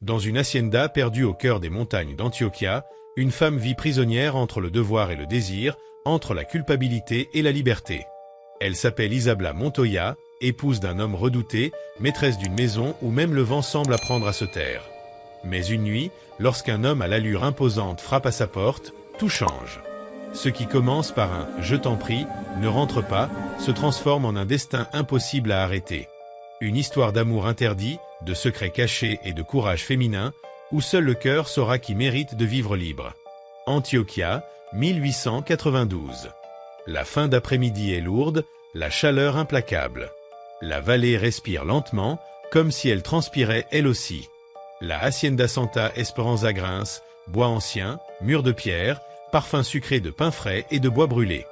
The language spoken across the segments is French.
Dans une hacienda perdue au cœur des montagnes d'Antioquia, une femme vit prisonnière entre le devoir et le désir, entre la culpabilité et la liberté. Elle s'appelle Isabla Montoya, épouse d'un homme redouté, maîtresse d'une maison où même le vent semble apprendre à se taire. Mais une nuit, lorsqu'un homme à l'allure imposante frappe à sa porte, tout change. Ce qui commence par un « je t'en prie, ne rentre pas » se transforme en un destin impossible à arrêter. Une histoire d'amour interdit, de secrets cachés et de courage féminin, où seul le cœur saura qui mérite de vivre libre. Antioquia, 1892. La fin d'après-midi est lourde, la chaleur implacable. La vallée respire lentement, comme si elle transpirait elle aussi. La Hacienda Santa Esperanza grince, bois ancien, murs de pierre, parfum sucré de pain frais et de bois brûlé.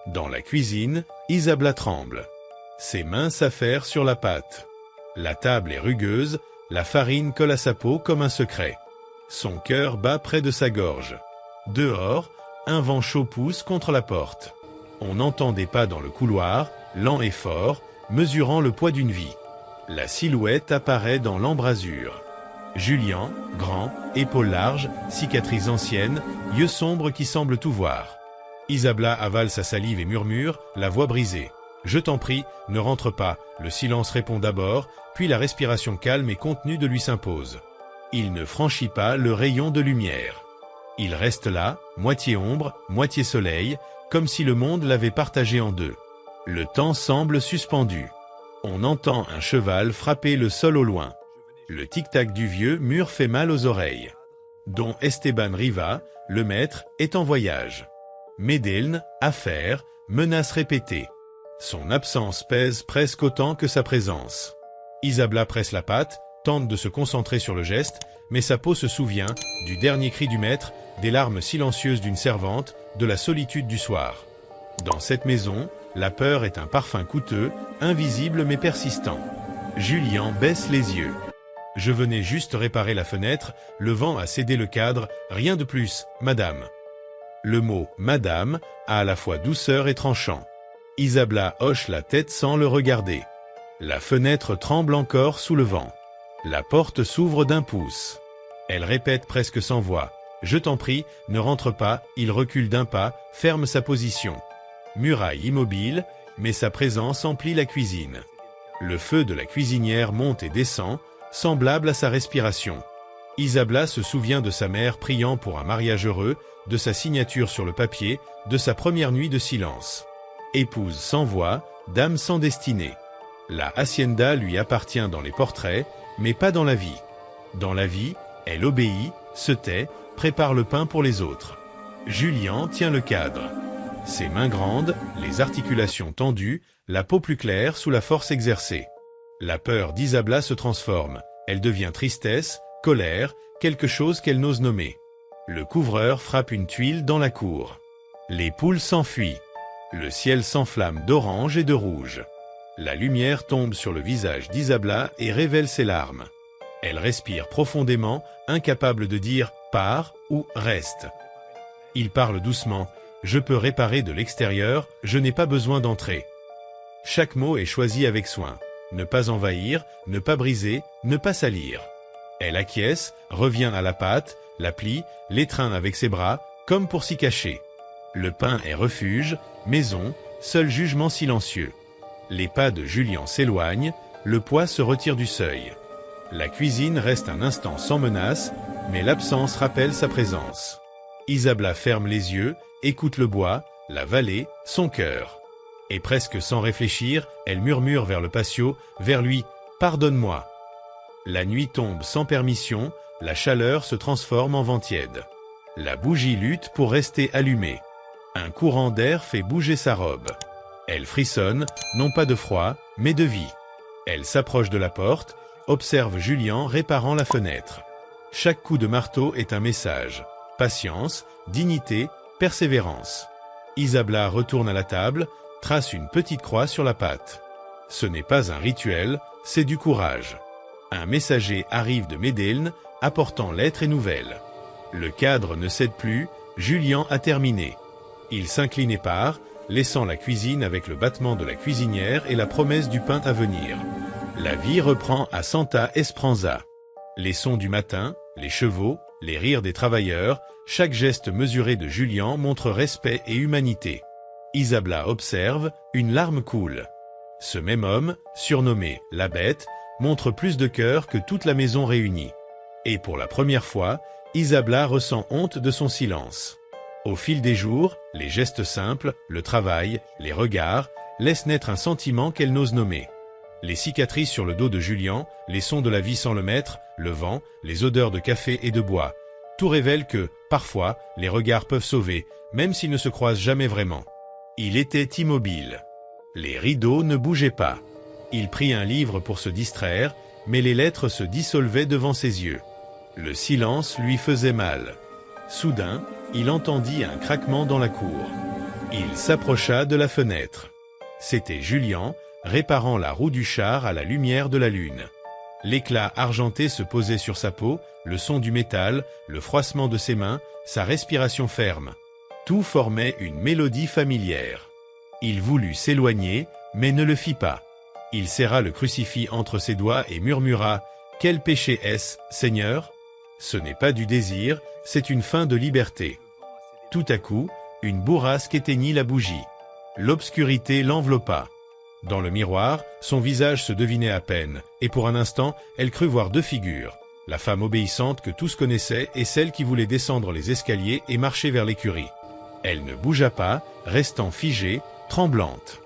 Dans la cuisine, Isabla tremble. Ses mains s'affairent sur la pâte. La table est rugueuse, la farine colle à sa peau comme un secret. Son cœur bat près de sa gorge. Dehors, un vent chaud pousse contre la porte. On entend des pas dans le couloir, lents et forts, mesurant le poids d'une vie. La silhouette apparaît dans l'embrasure. Julien, grand, épaules larges, cicatrices anciennes, yeux sombres qui semblent tout voir. Isabla avale sa salive et murmure, la voix brisée. « Je t'en prie, ne rentre pas », le silence répond d'abord, puis la respiration calme et contenue de lui s'impose. Il ne franchit pas le rayon de lumière. Il reste là, moitié ombre, moitié soleil, comme si le monde l'avait partagé en deux. Le temps semble suspendu. On entend un cheval frapper le sol au loin. Le tic-tac du vieux mur fait mal aux oreilles. Don Esteban Riva, le maître, est en voyage. Medellín, affaires, menaces répétées. Son absence pèse presque autant que sa présence. Isabla presse la pâte, tente de se concentrer sur le geste, mais sa peau se souvient du dernier cri du maître, des larmes silencieuses d'une servante, de la solitude du soir. Dans cette maison, la peur est un parfum coûteux, invisible mais persistant. Julien baisse les yeux. « Je venais juste réparer la fenêtre, le vent a cédé le cadre, rien de plus, madame. » Le mot « madame » a à la fois douceur et tranchant. Isabla hoche la tête sans le regarder. La fenêtre tremble encore sous le vent. La porte s'ouvre d'un pouce. Elle répète presque sans voix. « Je t'en prie, ne rentre pas », il recule d'un pas, ferme sa position. Muraille immobile, mais sa présence emplit la cuisine. Le feu de la cuisinière monte et descend, semblable à sa respiration. Isabla se souvient de sa mère priant pour un mariage heureux, de sa signature sur le papier, de sa première nuit de silence. Épouse sans voix, dame sans destinée. La hacienda lui appartient dans les portraits, mais pas dans la vie. Dans la vie, elle obéit, se tait, prépare le pain pour les autres. Julien tient le cadre. Ses mains grandes, les articulations tendues, la peau plus claire sous la force exercée. La peur d'Isabla se transforme. Elle devient tristesse, colère, quelque chose qu'elle n'ose nommer. Le couvreur frappe une tuile dans la cour. Les poules s'enfuient. Le ciel s'enflamme d'orange et de rouge. La lumière tombe sur le visage d'Isabla et révèle ses larmes. Elle respire profondément, incapable de dire « pars » ou « reste ». Il parle doucement. « Je peux réparer de l'extérieur, je n'ai pas besoin d'entrer ». Chaque mot est choisi avec soin. Ne pas envahir, ne pas briser, ne pas salir. Elle acquiesce, revient à la pâte, la plie, l'étreint avec ses bras, comme pour s'y cacher. Le pain est refuge, maison, seul jugement silencieux. Les pas de Julien s'éloignent, le poids se retire du seuil. La cuisine reste un instant sans menace, mais l'absence rappelle sa présence. Isabla ferme les yeux, écoute le bois, la vallée, son cœur. Et presque sans réfléchir, elle murmure vers le patio, vers lui, « Pardonne-moi ». La nuit tombe sans permission, la chaleur se transforme en vent tiède. La bougie lutte pour rester allumée. Un courant d'air fait bouger sa robe. Elle frissonne, non pas de froid, mais de vie. Elle s'approche de la porte, observe Julien réparant la fenêtre. Chaque coup de marteau est un message. Patience, dignité, persévérance. Isabla retourne à la table, trace une petite croix sur la pâte. Ce n'est pas un rituel, c'est du courage. Un messager arrive de Medellín, apportant lettres et nouvelles. Le cadre ne cède plus, Julien a terminé. Il s'incline et part, laissant la cuisine avec le battement de la cuisinière et la promesse du pain à venir. La vie reprend à Santa Esperanza. Les sons du matin, les chevaux, les rires des travailleurs, chaque geste mesuré de Julian montre respect et humanité. Isabla observe, une larme coule. Ce même homme, surnommé « la bête », montre plus de cœur que toute la maison réunie. Et pour la première fois, Isabla ressent honte de son silence. Au fil des jours, les gestes simples, le travail, les regards, laissent naître un sentiment qu'elle n'ose nommer. Les cicatrices sur le dos de Julian, les sons de la vie sans le maître, le vent, les odeurs de café et de bois, tout révèle que, parfois, les regards peuvent sauver, même s'ils ne se croisent jamais vraiment. Il était immobile. Les rideaux ne bougeaient pas. Il prit un livre pour se distraire, mais les lettres se dissolvaient devant ses yeux. Le silence lui faisait mal. Soudain, il entendit un craquement dans la cour. Il s'approcha de la fenêtre. C'était Julian, réparant la roue du char à la lumière de la lune. L'éclat argenté se posait sur sa peau, le son du métal, le froissement de ses mains, sa respiration ferme. Tout formait une mélodie familière. Il voulut s'éloigner, mais ne le fit pas. Il serra le crucifix entre ses doigts et murmura « Quel péché est-ce, Seigneur ? Ce n'est pas du désir, c'est une fin de liberté. » Tout à coup, une bourrasque éteignit la bougie. L'obscurité l'enveloppa. Dans le miroir, son visage se devinait à peine, et pour un instant, elle crut voir deux figures. La femme obéissante que tous connaissaient et celle qui voulait descendre les escaliers et marcher vers l'écurie. Elle ne bougea pas, restant figée, tremblante.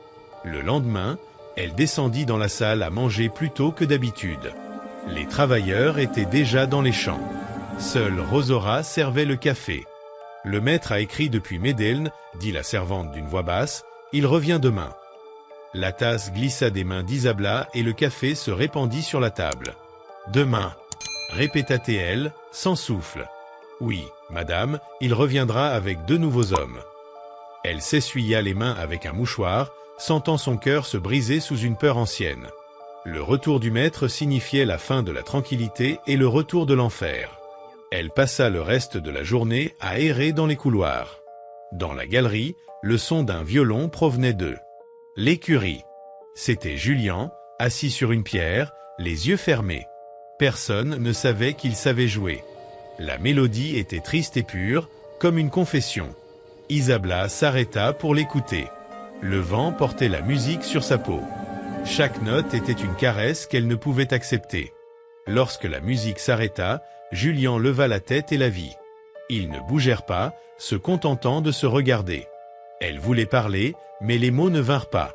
Le lendemain, elle descendit dans la salle à manger plus tôt que d'habitude. Les travailleurs étaient déjà dans les champs. Seule Rosora servait le café. « Le maître a écrit depuis Médelne, » dit la servante d'une voix basse, « il revient demain. » La tasse glissa des mains d'Isabla et le café se répandit sur la table. « Demain » répéta-t-elle, sans souffle. « Oui, madame, il reviendra avec deux nouveaux hommes. » Elle s'essuya les mains avec un mouchoir, sentant son cœur se briser sous une peur ancienne. Le retour du maître signifiait la fin de la tranquillité et le retour de l'enfer. Elle passa le reste de la journée à errer dans les couloirs. Dans la galerie, le son d'un violon provenait d'eux. L'écurie. C'était Julian, assis sur une pierre, les yeux fermés. Personne ne savait qu'il savait jouer. La mélodie était triste et pure, comme une confession. Isabla s'arrêta pour l'écouter. Le vent portait la musique sur sa peau. Chaque note était une caresse qu'elle ne pouvait accepter. Lorsque la musique s'arrêta, Julian leva la tête et la vit. Ils ne bougèrent pas, se contentant de se regarder. Elle voulait parler, mais les mots ne vinrent pas.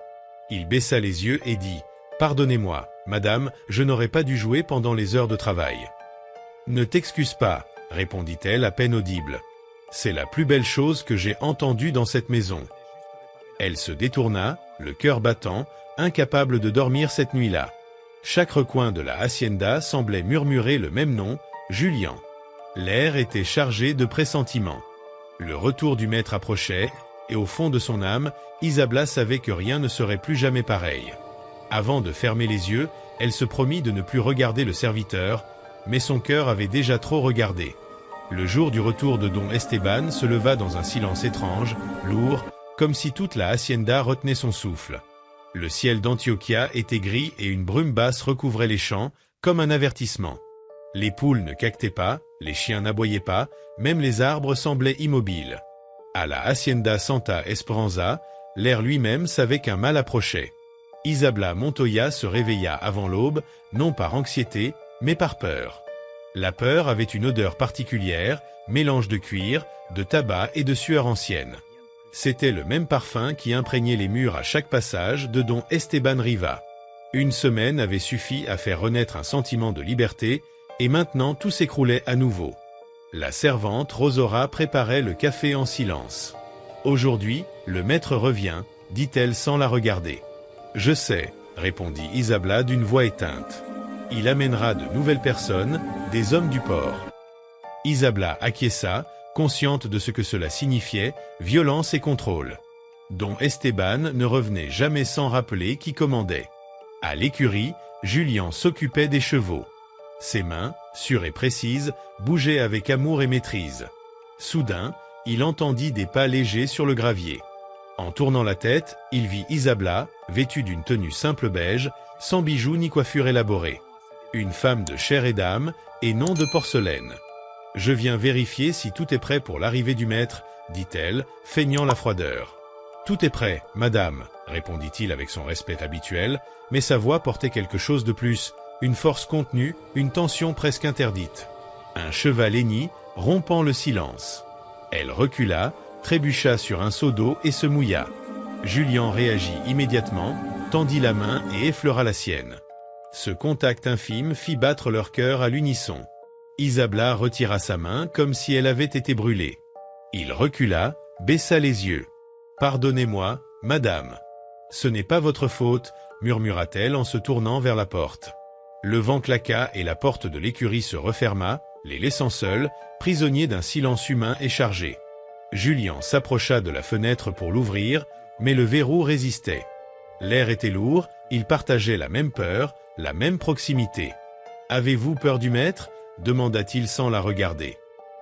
Il baissa les yeux et dit « Pardonnez-moi, madame, je n'aurais pas dû jouer pendant les heures de travail. »« Ne t'excuse pas, » répondit-elle à peine audible. « C'est la plus belle chose que j'ai entendue dans cette maison. » Elle se détourna, le cœur battant, incapable de dormir cette nuit-là. Chaque recoin de la hacienda semblait murmurer le même nom, Julian. L'air était chargé de pressentiments. Le retour du maître approchait, et au fond de son âme, Isabla savait que rien ne serait plus jamais pareil. Avant de fermer les yeux, elle se promit de ne plus regarder le serviteur, mais son cœur avait déjà trop regardé. Le jour du retour de Don Esteban se leva dans un silence étrange, lourd, comme si toute la hacienda retenait son souffle. Le ciel d'Antioquia était gris et une brume basse recouvrait les champs, comme un avertissement. Les poules ne caquetaient pas, les chiens n'aboyaient pas, même les arbres semblaient immobiles. À la hacienda Santa Esperanza, l'air lui-même savait qu'un mal approchait. Isabla Montoya se réveilla avant l'aube, non par anxiété, mais par peur. La peur avait une odeur particulière, mélange de cuir, de tabac et de sueur ancienne. C'était le même parfum qui imprégnait les murs à chaque passage de Don Esteban Riva. Une semaine avait suffi à faire renaître un sentiment de liberté, et maintenant tout s'écroulait à nouveau. La servante Rosora préparait le café en silence. « Aujourd'hui, le maître revient, » dit-elle sans la regarder. « Je sais, » répondit Isabla d'une voix éteinte. « Il amènera de nouvelles personnes, des hommes du port. » Isabla acquiesça, consciente de ce que cela signifiait, violence et contrôle. Don Esteban ne revenait jamais sans rappeler qui commandait. À l'écurie, Julian s'occupait des chevaux. Ses mains, sûres et précises, bougeaient avec amour et maîtrise. Soudain, il entendit des pas légers sur le gravier. En tournant la tête, il vit Isabla, vêtue d'une tenue simple beige, sans bijoux ni coiffure élaborée. Une femme de chair et d'âme, et non de porcelaine. Je viens vérifier si tout est prêt pour l'arrivée du maître, dit-elle, feignant la froideur. Tout est prêt, madame, répondit-il avec son respect habituel, mais sa voix portait quelque chose de plus, une force contenue, une tension presque interdite. Un cheval hennit, rompant le silence. Elle recula, trébucha sur un seau d'eau et se mouilla. Julian réagit immédiatement, tendit la main et effleura la sienne. Ce contact infime fit battre leur cœur à l'unisson. Isabla retira sa main comme si elle avait été brûlée. Il recula, baissa les yeux. « Pardonnez-moi, madame. Ce n'est pas votre faute, » murmura-t-elle en se tournant vers la porte. Le vent claqua et la porte de l'écurie se referma, les laissant seuls, prisonniers d'un silence humain et chargé. Julian s'approcha de la fenêtre pour l'ouvrir, mais le verrou résistait. L'air était lourd, ils partageaient la même peur, la même proximité. « Avez-vous peur du maître » demanda-t-il sans la regarder.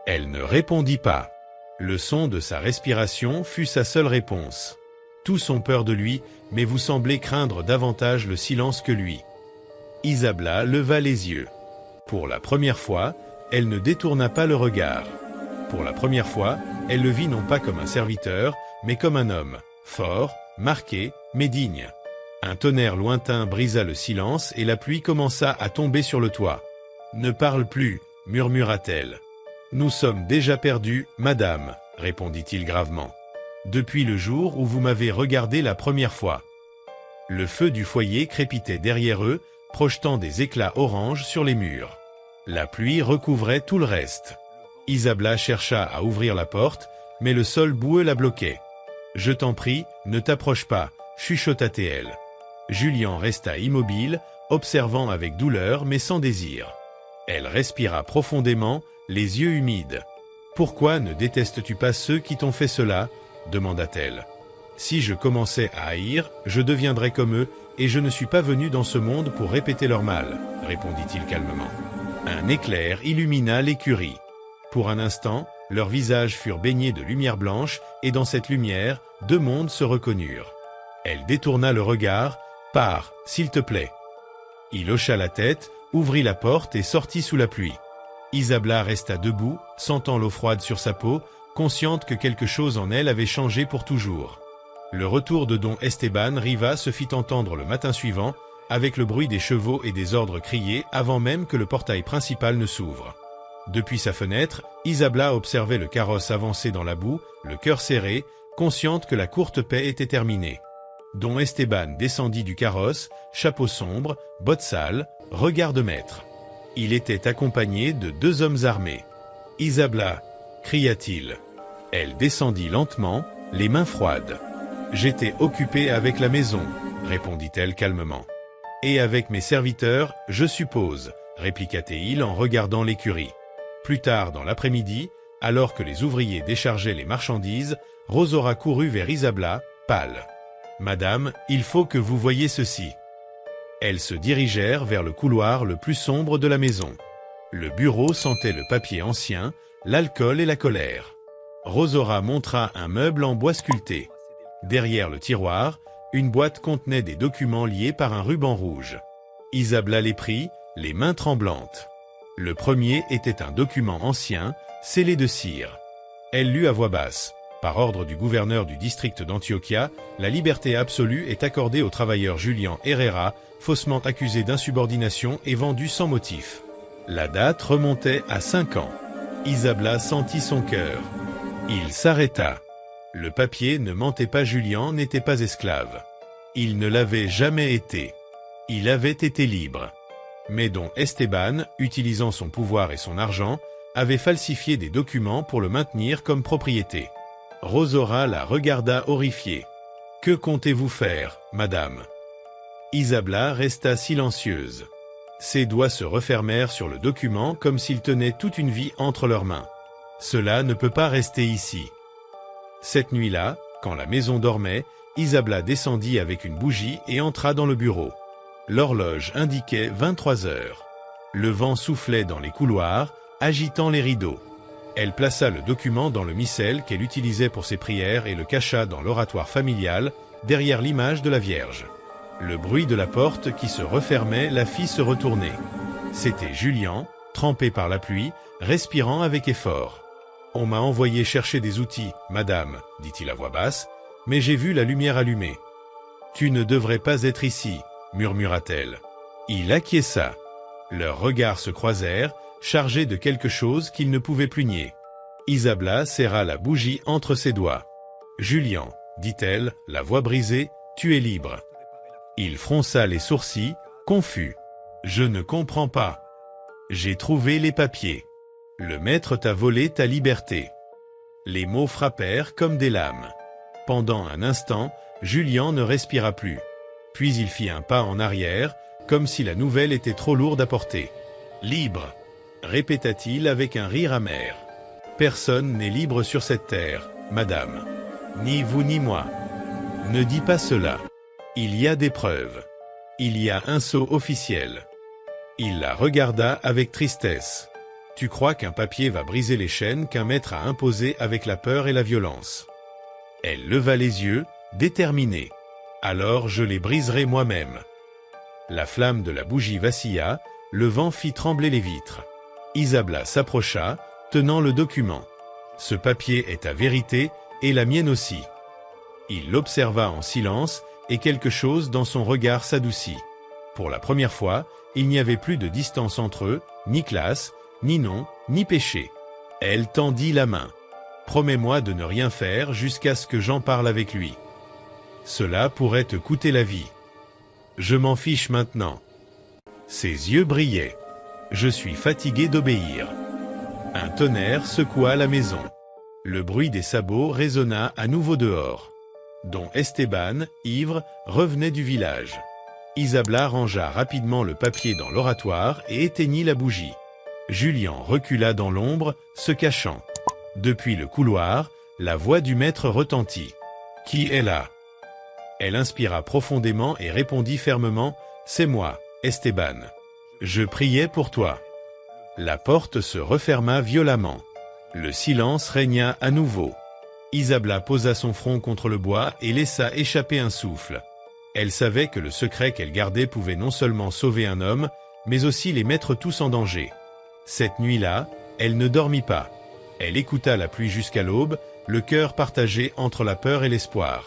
Elle ne répondit pas. Le son de sa respiration fut sa seule réponse. Tous ont peur de lui, mais vous semblez craindre davantage le silence que lui. Isabla leva les yeux. Pour la première fois, elle ne détourna pas le regard. Pour la première fois, elle le vit non pas comme un serviteur, mais comme un homme, fort, marqué, mais digne. Un tonnerre lointain brisa le silence et la pluie commença à tomber sur le toit. « Ne parle plus, » murmura-t-elle. « Nous sommes déjà perdus, madame, » répondit-il gravement. « Depuis le jour où vous m'avez regardé la première fois. » Le feu du foyer crépitait derrière eux, projetant des éclats orange sur les murs. La pluie recouvrait tout le reste. Isabla chercha à ouvrir la porte, mais le sol boueux la bloquait. « Je t'en prie, ne t'approche pas, » chuchota-t-elle. Julian resta immobile, observant avec douleur mais sans désir. Elle respira profondément, les yeux humides. « Pourquoi ne détestes-tu pas ceux qui t'ont fait cela ?» demanda-t-elle. « Si je commençais à haïr, je deviendrais comme eux, et je ne suis pas venu dans ce monde pour répéter leur mal, » répondit-il calmement. Un éclair illumina l'écurie. Pour un instant, leurs visages furent baignés de lumière blanche, et dans cette lumière, deux mondes se reconnurent. Elle détourna le regard. « Pars, s'il te plaît. » Il hocha la tête, ouvrit la porte et sortit sous la pluie. Isabla resta debout, sentant l'eau froide sur sa peau, consciente que quelque chose en elle avait changé pour toujours. Le retour de Don Esteban Riva se fit entendre le matin suivant, avec le bruit des chevaux et des ordres criés avant même que le portail principal ne s'ouvre. Depuis sa fenêtre, Isabla observait le carrosse avancer dans la boue, le cœur serré, consciente que la courte paix était terminée. Don Esteban descendit du carrosse, chapeau sombre, bottes sales, regard de maître. Il était accompagné de deux hommes armés. « Isabla » cria-t-il. Elle descendit lentement, les mains froides. « J'étais occupée avec la maison » répondit-elle calmement. « Et avec mes serviteurs, je suppose » répliqua-t-il en regardant l'écurie. Plus tard dans l'après-midi, alors que les ouvriers déchargeaient les marchandises, Rosora courut vers Isabla, pâle. « Madame, il faut que vous voyiez ceci. » Elles se dirigèrent vers le couloir le plus sombre de la maison. Le bureau sentait le papier ancien, l'alcool et la colère. Rosora montra un meuble en bois sculpté. Derrière le tiroir, une boîte contenait des documents liés par un ruban rouge. Isabla les prit, les mains tremblantes. Le premier était un document ancien, scellé de cire. Elle lut à voix basse. Par ordre du gouverneur du district d'Antioquia, la liberté absolue est accordée au travailleur Julian Herrera, faussement accusé d'insubordination et vendu sans motif. La date remontait à 5 ans. Isabla sentit son cœur. Il s'arrêta. Le papier ne mentait pas, Julian n'était pas esclave. Il ne l'avait jamais été. Il avait été libre. Mais Don Esteban, utilisant son pouvoir et son argent, avait falsifié des documents pour le maintenir comme propriété. Rosora la regarda horrifiée. « Que comptez-vous faire, madame ?» Isabla resta silencieuse. Ses doigts se refermèrent sur le document comme s'ils tenaient toute une vie entre leurs mains. « Cela ne peut pas rester ici. » Cette nuit-là, quand la maison dormait, Isabla descendit avec une bougie et entra dans le bureau. L'horloge indiquait 23 heures. Le vent soufflait dans les couloirs, agitant les rideaux. Elle plaça le document dans le missel qu'elle utilisait pour ses prières et le cacha dans l'oratoire familial, derrière l'image de la Vierge. Le bruit de la porte qui se refermait la fit se retourner. C'était Julian, trempé par la pluie, respirant avec effort. « On m'a envoyé chercher des outils, madame, dit-il à voix basse, mais j'ai vu la lumière allumée. »« Tu ne devrais pas être ici, murmura-t-elle. » Il acquiesça. Leurs regards se croisèrent, chargés de quelque chose qu'ils ne pouvaient plus nier. Isabla serra la bougie entre ses doigts. « Julian, dit-elle, la voix brisée, tu es libre. » Il fronça les sourcils, confus. « Je ne comprends pas. J'ai trouvé les papiers. Le maître t'a volé ta liberté. » Les mots frappèrent comme des lames. Pendant un instant, Julian ne respira plus. Puis il fit un pas en arrière, comme si la nouvelle était trop lourde à porter. « Libre !» répéta-t-il avec un rire amer. « Personne n'est libre sur cette terre, madame. Ni vous ni moi. Ne dis pas cela. Il y a des preuves. Il y a un sceau officiel. » Il la regarda avec tristesse. « Tu crois qu'un papier va briser les chaînes qu'un maître a imposées avec la peur et la violence ?» Elle leva les yeux, déterminée. « Alors je les briserai moi-même. » La flamme de la bougie vacilla, le vent fit trembler les vitres. Isabla s'approcha, tenant le document. « Ce papier est ta vérité, et la mienne aussi. » Il l'observa en silence, et quelque chose dans son regard s'adoucit. Pour la première fois, il n'y avait plus de distance entre eux, ni classe, ni nom, ni péché. Elle tendit la main. « Promets-moi de ne rien faire jusqu'à ce que j'en parle avec lui. Cela pourrait te coûter la vie. » « Je m'en fiche maintenant. » Ses yeux brillaient. « Je suis fatigué d'obéir. » Un tonnerre secoua la maison. Le bruit des sabots résonna à nouveau dehors. Don Esteban, ivre, revenait du village. Isabla rangea rapidement le papier dans l'oratoire et éteignit la bougie. Julian recula dans l'ombre, se cachant. Depuis le couloir, la voix du maître retentit. « Qui est là ?» Elle inspira profondément et répondit fermement « C'est moi, Esteban. Je priais pour toi. » La porte se referma violemment. Le silence régna à nouveau. Isabla posa son front contre le bois et laissa échapper un souffle. Elle savait que le secret qu'elle gardait pouvait non seulement sauver un homme, mais aussi les mettre tous en danger. Cette nuit-là, elle ne dormit pas. Elle écouta la pluie jusqu'à l'aube, le cœur partagé entre la peur et l'espoir.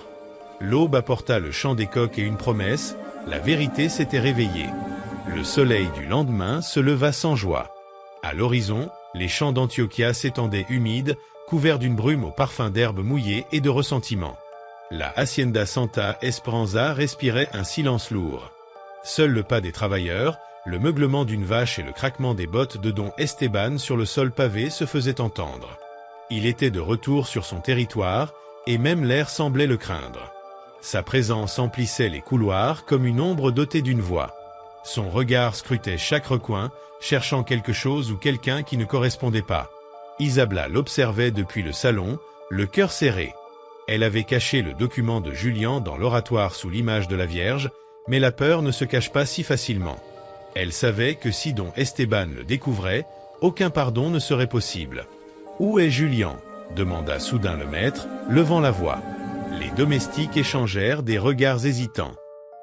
L'aube apporta le chant des coqs et une promesse, la vérité s'était réveillée. Le soleil du lendemain se leva sans joie. À l'horizon, les champs d'Antioquia s'étendaient humides, couverts d'une brume au parfum d'herbes mouillées et de ressentiment. La Hacienda Santa Esperanza respirait un silence lourd. Seul le pas des travailleurs, le meuglement d'une vache et le craquement des bottes de Don Esteban sur le sol pavé se faisaient entendre. Il était de retour sur son territoire, et même l'air semblait le craindre. Sa présence emplissait les couloirs comme une ombre dotée d'une voix. Son regard scrutait chaque recoin, cherchant quelque chose ou quelqu'un qui ne correspondait pas. Isabla l'observait depuis le salon, le cœur serré. Elle avait caché le document de Julian dans l'oratoire sous l'image de la Vierge, mais la peur ne se cache pas si facilement. Elle savait que si Don Esteban le découvrait, aucun pardon ne serait possible. « Où est Julian ?» demanda soudain le maître, levant la voix. Les domestiques échangèrent des regards hésitants.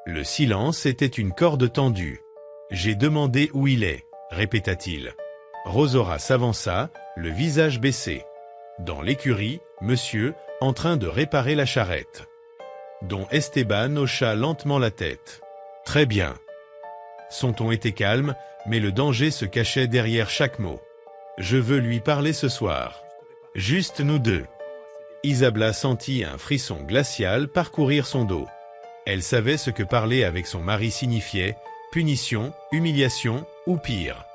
Le silence était une corde tendue. « J'ai demandé où il est, » répéta-t-il. Rosaura s'avança, le visage baissé. Dans l'écurie, monsieur, en train de réparer la charrette. Don Esteban hocha lentement la tête. « Très bien. » Son ton était calme, mais le danger se cachait derrière chaque mot. « Je veux lui parler ce soir. Juste nous deux. » Isabla sentit un frisson glacial parcourir son dos. Elle savait ce que parler avec son mari signifiait, punition, humiliation ou pire.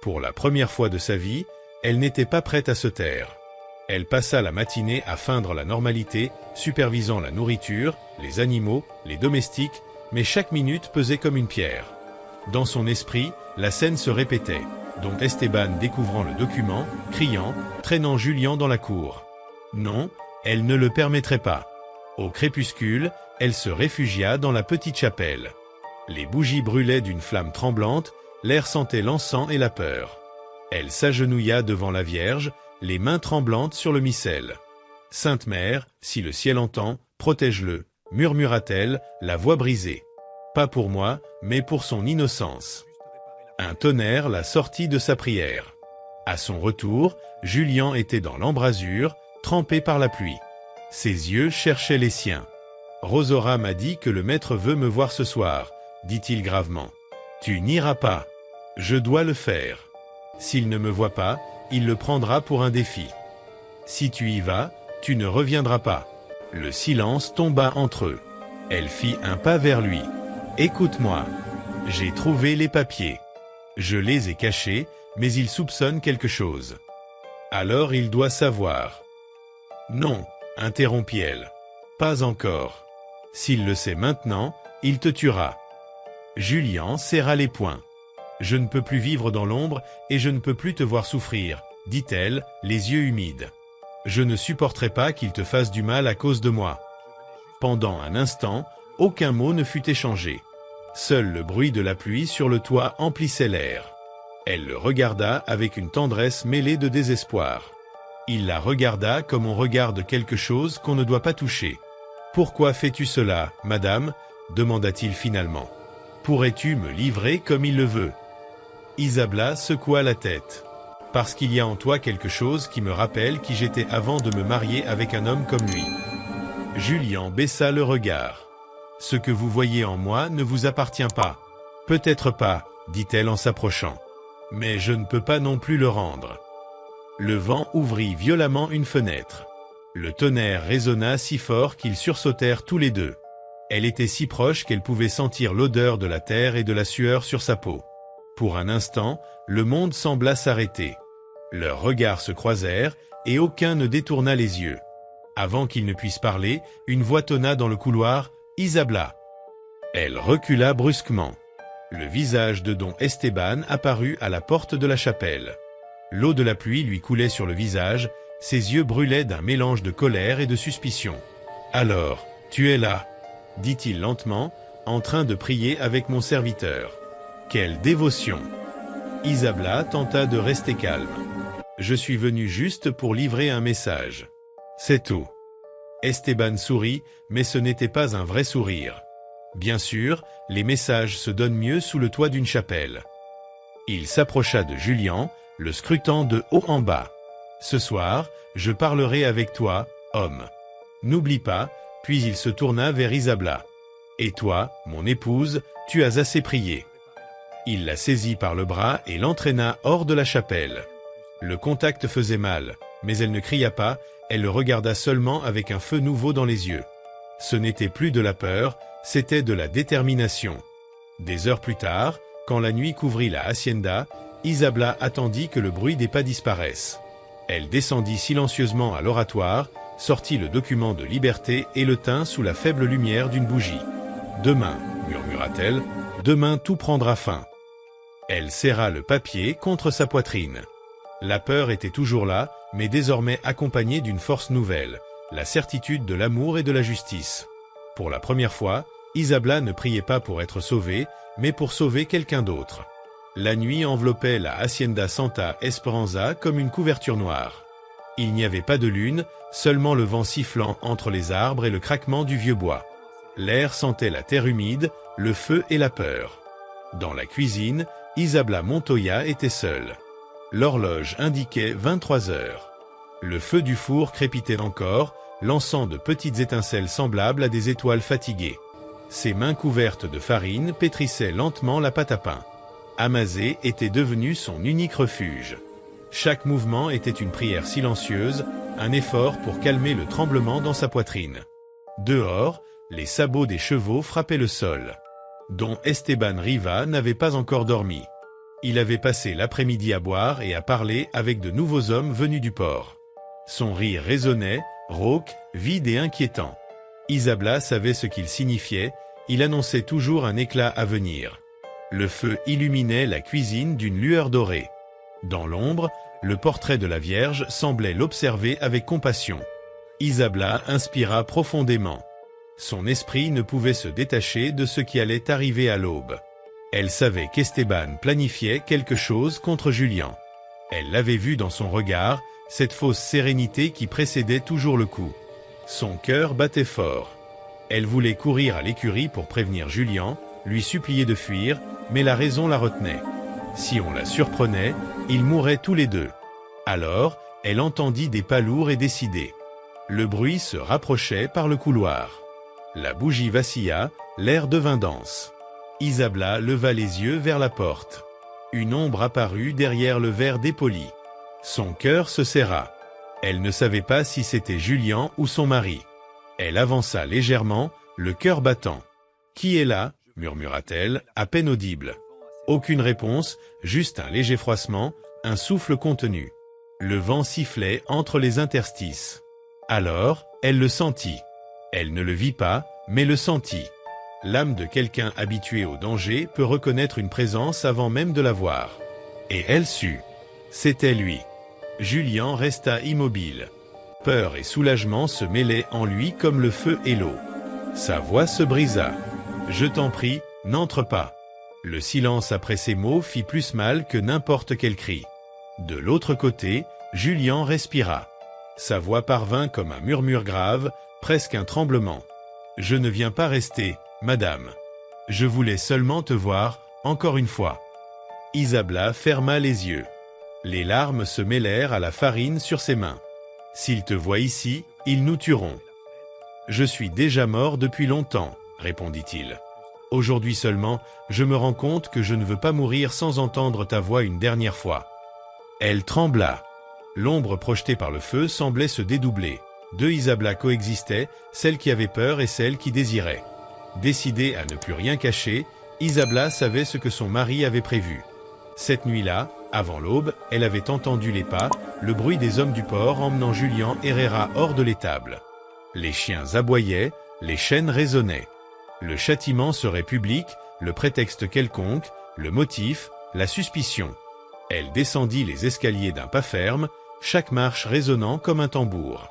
Pour la première fois de sa vie, elle n'était pas prête à se taire. Elle passa la matinée à feindre la normalité, supervisant la nourriture, les animaux, les domestiques, mais chaque minute pesait comme une pierre. Dans son esprit, la scène se répétait, Don Esteban découvrant le document, criant, traînant Julian dans la cour. Non, elle ne le permettrait pas. Au crépuscule, elle se réfugia dans la petite chapelle. Les bougies brûlaient d'une flamme tremblante, l'air sentait l'encens et la peur. Elle s'agenouilla devant la Vierge, les mains tremblantes sur le missel. « Sainte Mère, si le ciel entend, protège-le » murmura-t-elle, la voix brisée. « Pas pour moi, mais pour son innocence. » Un tonnerre la sortit de sa prière. À son retour, Julian était dans l'embrasure, trempé par la pluie. Ses yeux cherchaient les siens. « Rosora m'a dit que le maître veut me voir ce soir, dit-il gravement. Tu n'iras pas. Je dois le faire. S'il ne me voit pas, il le prendra pour un défi. Si tu y vas, tu ne reviendras pas. » Le silence tomba entre eux. Elle fit un pas vers lui. « Écoute-moi. J'ai trouvé les papiers. Je les ai cachés, mais il soupçonne quelque chose. Alors il doit savoir. » « Non, interrompit-elle. Pas encore. S'il le sait maintenant, il te tuera. » Julian serra les poings. « Je ne peux plus vivre dans l'ombre et je ne peux plus te voir souffrir, dit-elle, les yeux humides. Je ne supporterai pas qu'il te fasse du mal à cause de moi. » Pendant un instant, aucun mot ne fut échangé. Seul le bruit de la pluie sur le toit emplissait l'air. Elle le regarda avec une tendresse mêlée de désespoir. Il la regarda comme on regarde quelque chose qu'on ne doit pas toucher. « Pourquoi fais-tu cela, madame ?» demanda-t-il finalement. « Pourrais-tu me livrer comme il le veut ?» Isabla secoua la tête. « Parce qu'il y a en toi quelque chose qui me rappelle qui j'étais avant de me marier avec un homme comme lui. » Julian baissa le regard. « Ce que vous voyez en moi ne vous appartient pas. »« Peut-être pas, » dit-elle en s'approchant. « Mais je ne peux pas non plus le rendre. » Le vent ouvrit violemment une fenêtre. Le tonnerre résonna si fort qu'ils sursautèrent tous les deux. Elle était si proche qu'elle pouvait sentir l'odeur de la terre et de la sueur sur sa peau. Pour un instant, le monde sembla s'arrêter. Leurs regards se croisèrent et aucun ne détourna les yeux. Avant qu'ils ne puissent parler, une voix tonna dans le couloir « Isabla !» Elle recula brusquement. Le visage de Don Esteban apparut à la porte de la chapelle. L'eau de la pluie lui coulait sur le visage, ses yeux brûlaient d'un mélange de colère et de suspicion. « Alors, tu es là ?» dit-il lentement, en train de prier avec mon serviteur. « Quelle dévotion !» Isabla tenta de rester calme. « Je suis venu juste pour livrer un message. C'est tout. » Esteban sourit, mais ce n'était pas un vrai sourire. Bien sûr, les messages se donnent mieux sous le toit d'une chapelle. Il s'approcha de Julian, le scrutant de haut en bas. « Ce soir, je parlerai avec toi, homme. N'oublie pas. » Puis il se tourna vers Isabla. « Et toi, mon épouse, tu as assez prié. » Il la saisit par le bras et l'entraîna hors de la chapelle. Le contact faisait mal, mais elle ne cria pas, elle le regarda seulement avec un feu nouveau dans les yeux. Ce n'était plus de la peur, c'était de la détermination. Des heures plus tard, quand la nuit couvrit la hacienda, Isabla attendit que le bruit des pas disparaisse. Elle descendit silencieusement à l'oratoire, sortit le document de liberté et le tint sous la faible lumière d'une bougie. « Demain, murmura-t-elle, demain tout prendra fin. » Elle serra le papier contre sa poitrine. La peur était toujours là, mais désormais accompagnée d'une force nouvelle, la certitude de l'amour et de la justice. Pour la première fois, Isabla ne priait pas pour être sauvée, mais pour sauver quelqu'un d'autre. La nuit enveloppait la Hacienda Santa Esperanza comme une couverture noire. Il n'y avait pas de lune, seulement le vent sifflant entre les arbres et le craquement du vieux bois. L'air sentait la terre humide, le feu et la peur. Dans la cuisine, Isabla Montoya était seule. L'horloge indiquait 23 heures. Le feu du four crépitait encore, lançant de petites étincelles semblables à des étoiles fatiguées. Ses mains couvertes de farine pétrissaient lentement la pâte à pain. Amazé était devenu son unique refuge. Chaque mouvement était une prière silencieuse, un effort pour calmer le tremblement dans sa poitrine. Dehors, les sabots des chevaux frappaient le sol. Don Esteban Riva n'avait pas encore dormi. Il avait passé l'après-midi à boire et à parler avec de nouveaux hommes venus du port. Son rire résonnait, rauque, vide et inquiétant. Isabla savait ce qu'il signifiait, il annonçait toujours un éclat à venir. Le feu illuminait la cuisine d'une lueur dorée. Dans l'ombre, le portrait de la Vierge semblait l'observer avec compassion. Isabla inspira profondément. Son esprit ne pouvait se détacher de ce qui allait arriver à l'aube. Elle savait qu'Esteban planifiait quelque chose contre Julian. Elle l'avait vu dans son regard, cette fausse sérénité qui précédait toujours le coup. Son cœur battait fort. Elle voulait courir à l'écurie pour prévenir Julian, lui supplier de fuir, mais la raison la retenait. Si on la surprenait, ils mourraient tous les deux. Alors, elle entendit des pas lourds et décidés. Le bruit se rapprochait par le couloir. La bougie vacilla, l'air devint dense. Isabla leva les yeux vers la porte. Une ombre apparut derrière le verre dépoli. Son cœur se serra. Elle ne savait pas si c'était Julien ou son mari. Elle avança légèrement, le cœur battant. « Qui est là » murmura-t-elle, à peine audible. Aucune réponse, juste un léger froissement, un souffle contenu. Le vent sifflait entre les interstices. Alors, elle le sentit. Elle ne le vit pas, mais le sentit. L'âme de quelqu'un habitué au danger peut reconnaître une présence avant même de la voir. Et elle sut. C'était lui. Julien resta immobile. Peur et soulagement se mêlaient en lui comme le feu et l'eau. Sa voix se brisa. « Je t'en prie, n'entre pas. » Le silence après ces mots fit plus mal que n'importe quel cri. De l'autre côté, Julien respira. Sa voix parvint comme un murmure grave, presque un tremblement. « Je ne viens pas rester, madame. Je voulais seulement te voir, encore une fois. » Isabla ferma les yeux. Les larmes se mêlèrent à la farine sur ses mains. « S'ils te voient ici, ils nous tueront. »« Je suis déjà mort depuis longtemps, » répondit-il. « Aujourd'hui seulement, je me rends compte que je ne veux pas mourir sans entendre ta voix une dernière fois. » Elle trembla. L'ombre projetée par le feu semblait se dédoubler. Deux Isabla coexistaient, celle qui avait peur et celle qui désirait. Décidée à ne plus rien cacher, Isabla savait ce que son mari avait prévu. Cette nuit-là, avant l'aube, elle avait entendu les pas, le bruit des hommes du port emmenant Julien Herrera hors de l'étable. Les chiens aboyaient, les chaînes résonnaient. Le châtiment serait public, le prétexte quelconque, le motif, la suspicion. Elle descendit les escaliers d'un pas ferme, chaque marche résonnant comme un tambour.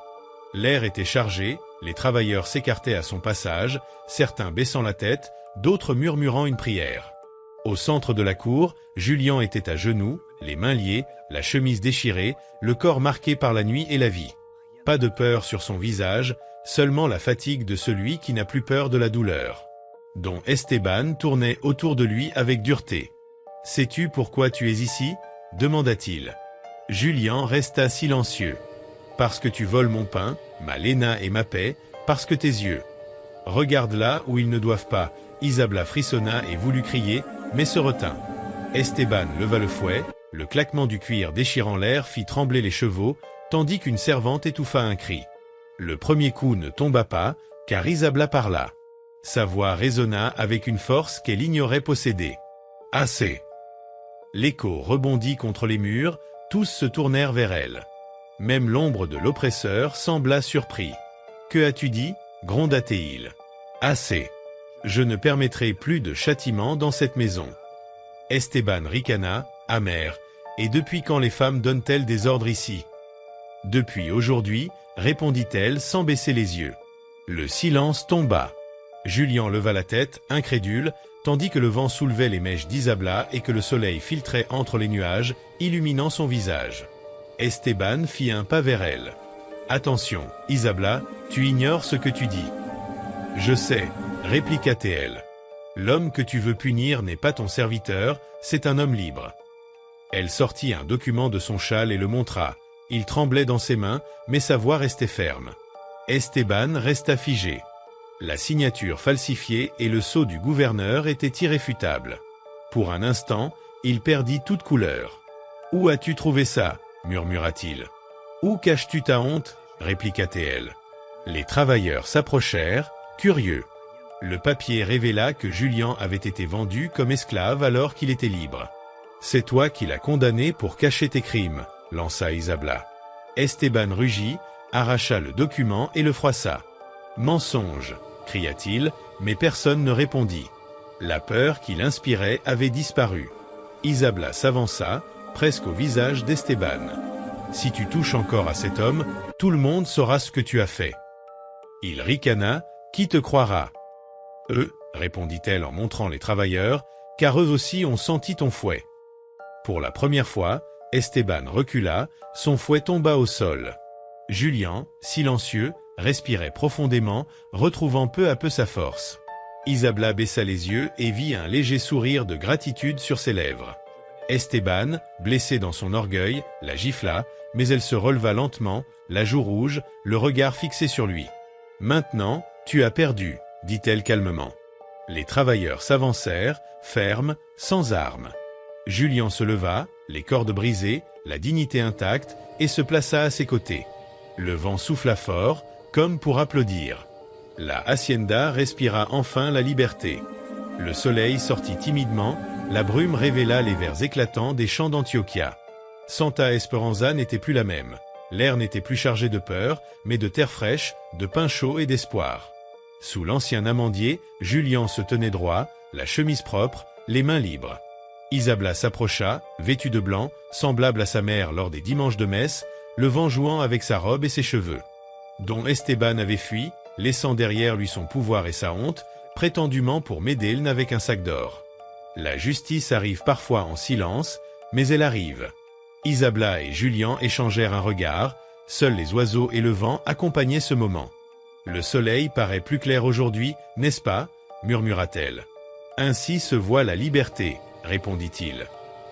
L'air était chargé, les travailleurs s'écartaient à son passage, certains baissant la tête, d'autres murmurant une prière. Au centre de la cour, Julien était à genoux, les mains liées, la chemise déchirée, le corps marqué par la nuit et la vie. Pas de peur sur son visage, seulement la fatigue de celui qui n'a plus peur de la douleur. Don Esteban tournait autour de lui avec dureté. « Sais-tu pourquoi tu es ici » demanda-t-il. Julien resta silencieux. « Parce que tu voles mon pain, ma léna et ma paix, parce que tes yeux. » « Regarde là où ils ne doivent pas. » Isabla frissonna et voulut crier, mais se retint. Esteban leva le fouet, le claquement du cuir déchirant l'air fit trembler les chevaux, tandis qu'une servante étouffa un cri. Le premier coup ne tomba pas, car Isabla parla. Sa voix résonna avec une force qu'elle ignorait posséder. « Assez !» L'écho rebondit contre les murs, tous se tournèrent vers elle. Même l'ombre de l'oppresseur sembla surpris. « Que as-tu dit » gronda-t-il. « Assez. Je ne permettrai plus de châtiment dans cette maison. » Esteban ricana, amer. « Et depuis quand les femmes donnent-elles des ordres ici ?»« Depuis aujourd'hui, » répondit-elle sans baisser les yeux. Le silence tomba. Julien leva la tête, incrédule, tandis que le vent soulevait les mèches d'Isabla et que le soleil filtrait entre les nuages, illuminant son visage. Esteban fit un pas vers elle. « Attention, Isabla, tu ignores ce que tu dis. »« Je sais, » répliqua-t-elle. « L'homme que tu veux punir n'est pas ton serviteur, c'est un homme libre. » Elle sortit un document de son châle et le montra. Il tremblait dans ses mains, mais sa voix restait ferme. Esteban resta figé. La signature falsifiée et le sceau du gouverneur étaient irréfutables. Pour un instant, il perdit toute couleur. « Où as-tu trouvé ça » murmura-t-il. « Où caches-tu ta honte » répliqua-t-elle. Les travailleurs s'approchèrent, curieux. Le papier révéla que Julien avait été vendu comme esclave alors qu'il était libre. « C'est toi qui l'as condamné pour cacher tes crimes » lança Isabla. Esteban rugit, arracha le document et le froissa. « Mensonge » cria-t-il, mais personne ne répondit. La peur qu'il inspirait avait disparu. Isabla s'avança, presque au visage d'Esteban. « Si tu touches encore à cet homme, tout le monde saura ce que tu as fait. » Il ricana. « Qui te croira ?»« Eux, » répondit-elle en montrant les travailleurs, « car eux aussi ont senti ton fouet. » Pour la première fois, Esteban recula, son fouet tomba au sol. Julien, silencieux, respirait profondément, retrouvant peu à peu sa force. Isabla baissa les yeux et vit un léger sourire de gratitude sur ses lèvres. « Esteban, blessé dans son orgueil, la gifla, mais elle se releva lentement, la joue rouge, le regard fixé sur lui. « Maintenant, tu as perdu, dit-elle calmement. Les travailleurs s'avancèrent, fermes, sans armes. Julien se leva, les cordes brisées, la dignité intacte, et se plaça à ses côtés. Le vent souffla fort, comme pour applaudir. La hacienda respira enfin la liberté. Le soleil sortit timidement, la brume révéla les verts éclatants des champs d'Antioquia. Santa Esperanza n'était plus la même. L'air n'était plus chargé de peur, mais de terre fraîche, de pain chaud et d'espoir. Sous l'ancien amandier, Julien se tenait droit, la chemise propre, les mains libres. Isabla s'approcha, vêtue de blanc, semblable à sa mère lors des dimanches de messe, le vent jouant avec sa robe et ses cheveux. Dom Esteban avait fui, laissant derrière lui son pouvoir et sa honte, prétendument pour Medellín avec un sac d'or. La justice arrive parfois en silence, mais elle arrive. Isabla et Julien échangèrent un regard, seuls les oiseaux et le vent accompagnaient ce moment. « Le soleil paraît plus clair aujourd'hui, n'est-ce pas ?» murmura-t-elle. « Ainsi se voit la liberté, » répondit-il.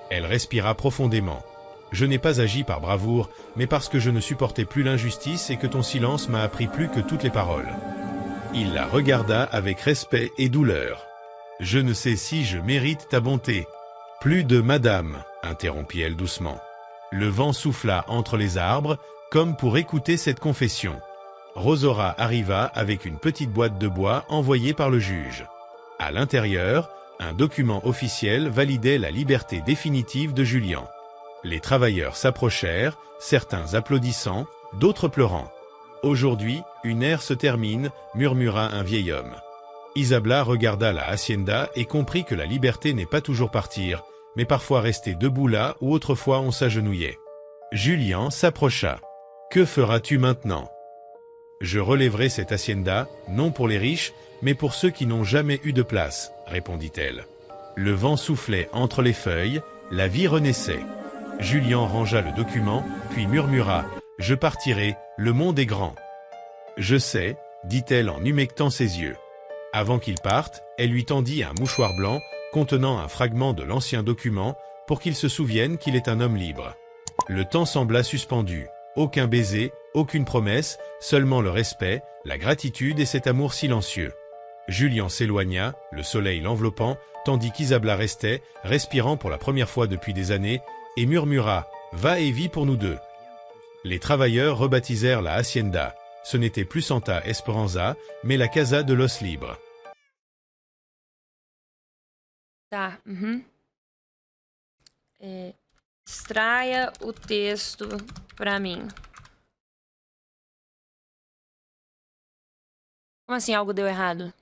Elle respira profondément. « Je n'ai pas agi par bravoure, mais parce que je ne supportais plus l'injustice et que ton silence m'a appris plus que toutes les paroles. » Il la regarda avec respect et douleur. « Je ne sais si je mérite ta bonté. »« Plus de madame, » interrompit-elle doucement. Le vent souffla entre les arbres, comme pour écouter cette confession. Rosora arriva avec une petite boîte de bois envoyée par le juge. À l'intérieur, un document officiel validait la liberté définitive de Julien. Les travailleurs s'approchèrent, certains applaudissant, d'autres pleurant. « Aujourd'hui, une ère se termine, » murmura un vieil homme. Isabla regarda la hacienda et comprit que la liberté n'est pas toujours partir, mais parfois rester debout là où autrefois on s'agenouillait. Julien s'approcha. « Que feras-tu maintenant ?»« Je relèverai cette hacienda, non pour les riches, mais pour ceux qui n'ont jamais eu de place, » répondit-elle. Le vent soufflait entre les feuilles, la vie renaissait. Julien rangea le document, puis murmura « Je partirai, le monde est grand. »« Je sais, » dit-elle en humectant ses yeux. Avant qu'il parte, elle lui tendit un mouchoir blanc contenant un fragment de l'ancien document pour qu'il se souvienne qu'il est un homme libre. Le temps sembla suspendu. Aucun baiser, aucune promesse, seulement le respect, la gratitude et cet amour silencieux. Julien s'éloigna, le soleil l'enveloppant, tandis qu'Isabla restait, respirant pour la première fois depuis des années, et murmura « Va et vis pour nous deux ». Les travailleurs rebaptisèrent la hacienda. Ce n'était plus Santa Esperanza, mais la Casa de los Libres. Tá. Extraia o texto pra mim. Como assim algo deu errado?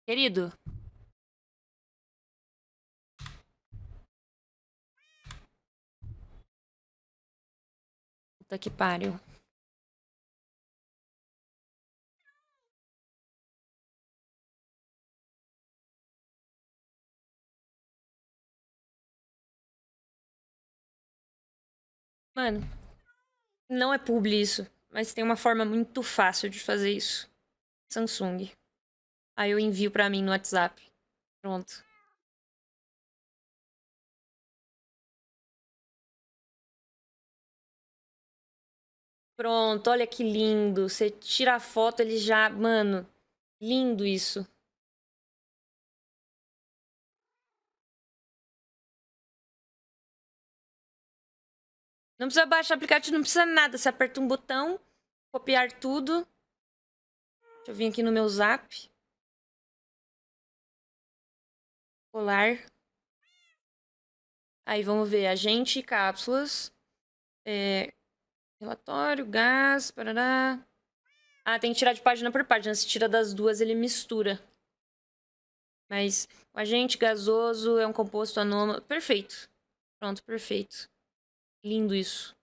Querido? Puta que pariu. Mano, não é publi isso, mas tem uma forma muito fácil de fazer isso. Samsung. Aí eu envio pra mim no WhatsApp. Pronto. Pronto, olha que lindo. Você tira a foto, ele já... Mano, lindo isso. Não precisa baixar o aplicativo, não precisa nada. Você aperta um botão, copiar tudo. Deixa eu vir aqui no meu Zap. Colar. Aí vamos ver, agente, cápsulas. Relatório, gás, parará. Ah, tem que tirar de página por página. Se tira das duas, ele mistura. Mas o agente gasoso é um composto anômalo. Perfeito. Pronto, perfeito. Lindo isso.